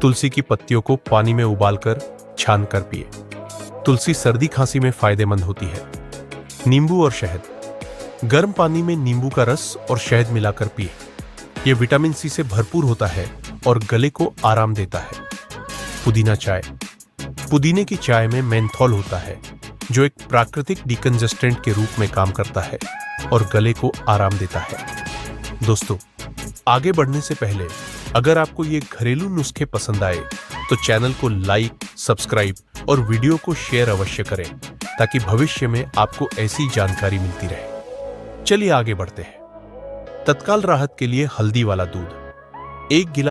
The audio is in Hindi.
तुलसी की पत्तियों को पानी में उबालकर छान कर पिए। तुलसी सर्दी खांसी में फायदेमंद होती है। नींबू और शहद। गर्म पानी में नींबू का रस और शहद मिलाकर पिए। यह विटामिन सी से भरपूर होता है और गले को आराम देता है। पुदीना चाय। पुदीने की चाय में मेंथॉल होता है, जो एक प्राकृतिक डिकंजेस्टेंट के रूप में काम करता है और गले को आराम देता है। दोस्तों, आगे बढ़ने से पहले अगर आपको ये घरेलू नुस्खे पसंद आए तो चैनल को लाइक, सब्सक्राइब और वीडियो को शेयर अवश्य करें, ताकि भविष्य में आपको ऐसी जानकारी मिलती रहे। चलिए आगे बढ़ते हैं। तत्काल राहत के लिए हल्दी वाला दूध। 1 गिलास